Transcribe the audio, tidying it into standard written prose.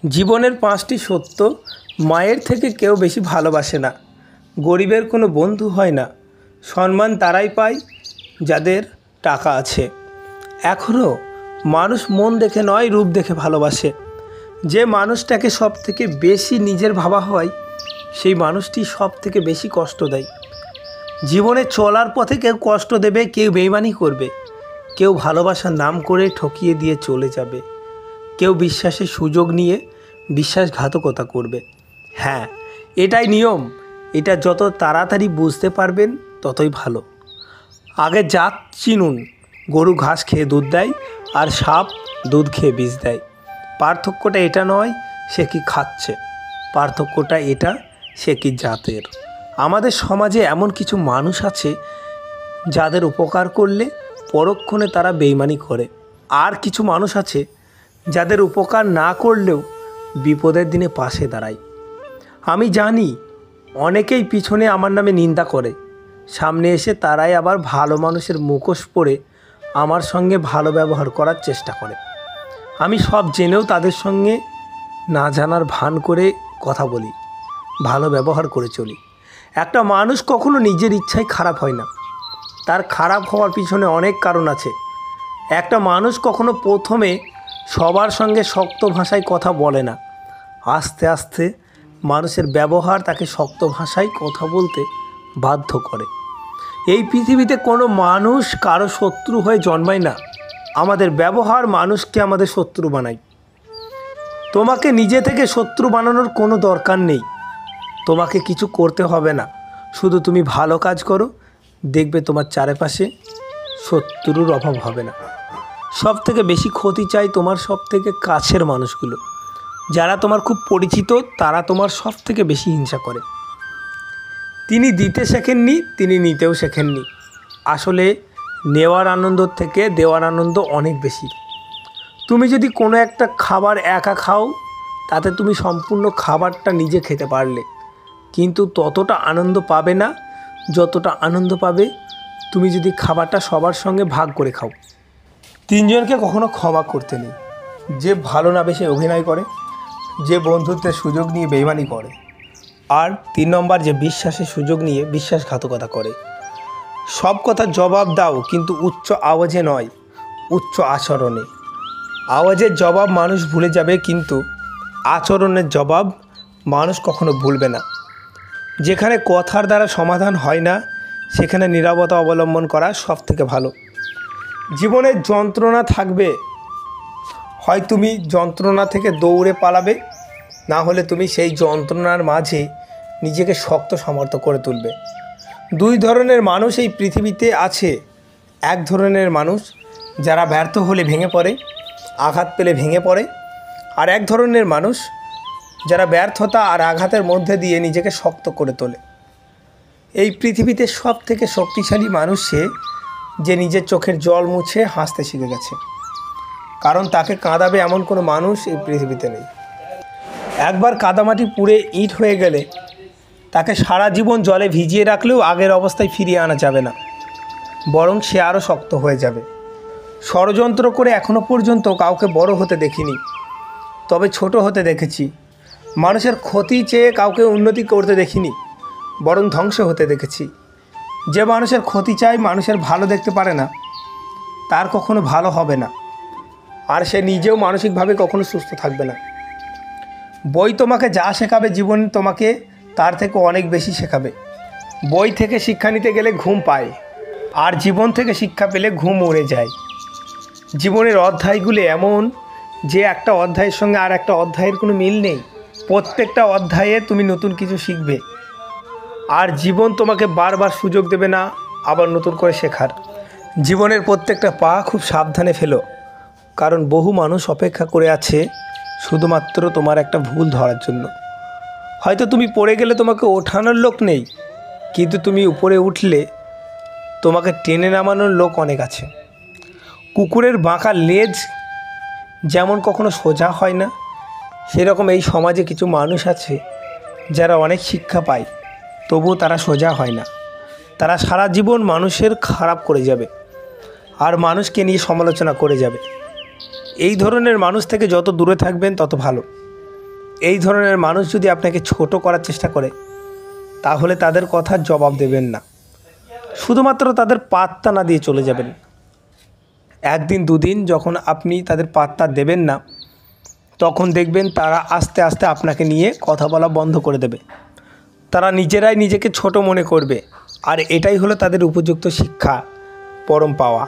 জীবনের 5টি সত্য। মায়ের থেকে কেউ বেশি ভালোবাসে না। গরিবের কোনো বন্ধু হয় না। সম্মান তারাই পায় যাদের টাকা আছে। এখনও মানুষ মন দেখে নয়, রূপ দেখে ভালোবাসে। যে মানুষটাকে সব থেকে বেশি নিজের ভাবা হয়, সেই মানুষটি সব থেকে বেশি কষ্ট দেয়। জীবনে চলার পথে কেউ কষ্ট দেবে, কেউ বেইমানি করবে, কেউ ভালোবাসার নাম করে ঠকিয়ে দিয়ে চলে যাবে, কেউ বিশ্বাসের সুযোগ নিয়ে বিশ্বাসঘাতকতা করবে। হ্যাঁ, এটাই নিয়ম। এটা যত তাড়াতাড়ি বুঝতে পারবেন ততই ভালো। আগে জাত চিনুন। গরু ঘাস খেয়ে দুধ দেয়, আর সাপ দুধ খেয়ে বিষ দেয়। পার্থক্যটা এটা নয় সে কি খাচ্ছে, পার্থক্যটা এটা সে কি জাতের। আমাদের সমাজে এমন কিছু মানুষ আছে যাদের উপকার করলে পরক্ষণে তারা বেইমানি করে। আর কিছু মানুষ আছে যাদের উপকার না করলেও বিপদের দিনে পাশে দাঁড়ায়। আমি জানি অনেকেই পিছনে আমার নামে নিন্দা করে, সামনে এসে তারাই আবার ভালো মানুষের মুখোশ পরে আমার সঙ্গে ভালো ব্যবহার করার চেষ্টা করে। আমি সব জেনেও তাদের সঙ্গে না জানার ভান করে কথা বলি, ভালো ব্যবহার করে চলি। একটা মানুষ কখনো নিজের ইচ্ছায় খারাপ হয় না। তার খারাপ হওয়ার পিছনে অনেক কারণ আছে। একটা মানুষ কখনো প্রথমে সবার সঙ্গে শক্ত ভাষায় কথা বলে না। আস্তে আস্তে মানুষের ব্যবহার তাকে শক্ত ভাষায় কথা বলতে বাধ্য করে। এই পৃথিবীতে কোনো মানুষ কারো শত্রু হয়ে জন্মায় না। আমাদের ব্যবহার মানুষকে আমাদের শত্রু বানায়। তোমাকে নিজে থেকে শত্রু বানানোর কোনো দরকার নেই। তোমাকে কিছু করতে হবে না, শুধু তুমি ভালো কাজ করো, দেখবে তোমার চারপাশে শত্রুর অভাব হবে না। সব থেকে বেশি ক্ষতি চাই তোমার সব থেকে কাছের মানুষগুলো। যারা তোমার খুব পরিচিত, তারা তোমার সব থেকে বেশি হিংসা করে। তিনি দিতে শেখেননি, তিনি নিতেও শেখেননি। আসলে নেওয়ার আনন্দ থেকে দেওয়ার আনন্দ অনেক বেশি। তুমি যদি কোনো একটা খাবার একা খাও, তাতে তুমি সম্পূর্ণ খাবারটা নিজে খেতে পারলে, কিন্তু ততটা আনন্দ পাবে না যতটা আনন্দ পাবে তুমি যদি খাবারটা সবার সঙ্গে ভাগ করে খাও। 3 জনকে কখনো ক্ষমা করতে নেই। যে ভালো না বেশি অভিনয় করে, যে বন্ধুত্বের সুযোগ নিয়ে বেইমানি করে, আর 3 নম্বর যে বিশ্বাসের সুযোগ নিয়ে বিশ্বাসঘাতকতা করে। সব কথার জবাব দাও, কিন্তু উচ্চ আওয়াজে নয়, উচ্চ আচরণে। আওয়াজের জবাব মানুষ ভুলে যাবে, কিন্তু আচরণের জবাব মানুষ কখনো ভুলবে না। যেখানে কথার দ্বারা সমাধান হয় না, সেখানে নীরবতা অবলম্বন করা সব থেকে ভালো। জীবনের যন্ত্রণা থাকবে, হয় তুমি যন্ত্রণা থেকে দৌড়ে পালাবে, না হলে তুমি সেই যন্ত্রণার মাঝে নিজেকে শক্ত সামর্থ্য করে তুলবে। 2 ধরনের মানুষ এই পৃথিবীতে আছে। এক ধরনের মানুষ যারা ব্যর্থ হলে ভেঙে পড়ে, আঘাত পেলে ভেঙে পড়ে। আর এক ধরনের মানুষ যারা ব্যর্থতা আর আঘাতের মধ্যে দিয়ে নিজেকে শক্ত করে তোলে। এই পৃথিবীতে সব থেকে শক্তিশালী মানুষ সে, যে নিজের চোখের জল মুছে হাসতে শিখে গেছে। কারণ তাকে কাঁদাবে এমন কোনো মানুষ এই পৃথিবীতে নেই। একবার কাদামাটি পুড়ে ইট হয়ে গেলে তাকে সারা জীবন জলে ভিজিয়ে রাখলেও আগের অবস্থায় ফিরিয়ে আনা যাবে না, বরং সে আরও শক্ত হয়ে যাবে। ষড়যন্ত্র করে এখনও পর্যন্ত কাউকে বড় হতে দেখিনি, তবে ছোট হতে দেখেছি। মানুষের ক্ষতি চেয়ে কাউকে উন্নতি করতে দেখিনি, বরং ধ্বংস হতে দেখেছি। যে মানুষের ক্ষতি চায়, মানুষের ভালো দেখতে পারে না, তার কখনো ভালো হবে না, আর সে নিজেও মানসিকভাবে কখনো সুস্থ থাকবে না। বই তোমাকে যা শেখাবে, জীবন তোমাকে তার থেকে অনেক বেশি শেখাবে। বই থেকে শিক্ষা নিতে গেলে ঘুম পায়, আর জীবন থেকে শিক্ষা পেলে ঘুম উড়ে যায়। জীবনের অধ্যায়গুলি এমন যে একটা অধ্যায়ের সঙ্গে আর একটা অধ্যায়ের কোনো মিল নেই। প্রত্যেকটা অধ্যায়ে তুমি নতুন কিছু শিখবে, আর জীবন তোমাকে বারবার সুযোগ দেবে না আবার নতুন করে শেখার। জীবনের প্রত্যেকটা পা খুব সাবধানে ফেলো, কারণ বহু মানুষ অপেক্ষা করে আছে শুধুমাত্র তোমার একটা ভুল ধরার জন্য। হয়তো তুমি পড়ে গেলে তোমাকে ওঠানোর লোক নেই, কিন্তু তুমি উপরে উঠলে তোমাকে টেনে নামানোর লোক অনেক আছে। কুকুরের বাঁকা লেজ যেমন কখনো সোজা হয় না, সেরকম এই সমাজে কিছু মানুষ আছে যারা অনেক শিক্ষা পায়, তবুও তারা সোজা হয় না। তারা সারা জীবন মানুষের খারাপ করে যাবে, আর মানুষকে নিয়ে সমালোচনা করে যাবে। এই ধরনের মানুষ থেকে যত দূরে থাকবেন তত ভালো। এই ধরনের মানুষ যদি আপনাকে ছোট করার চেষ্টা করে, তাহলে তাদের কথার জবাব দেবেন না, শুধুমাত্র তাদের পাত্তা না দিয়ে চলে যাবেন। একদিন দুদিন যখন আপনি তাদের পাত্তা দেবেন না, তখন দেখবেন তারা আস্তে আস্তে আপনাকে নিয়ে কথা বলা বন্ধ করে দেবে। তারা নিজেরাই নিজেকে ছোট মনে করবে, আর এটাই হলো তাদের উপযুক্ত শিক্ষা, পরম পাওয়া।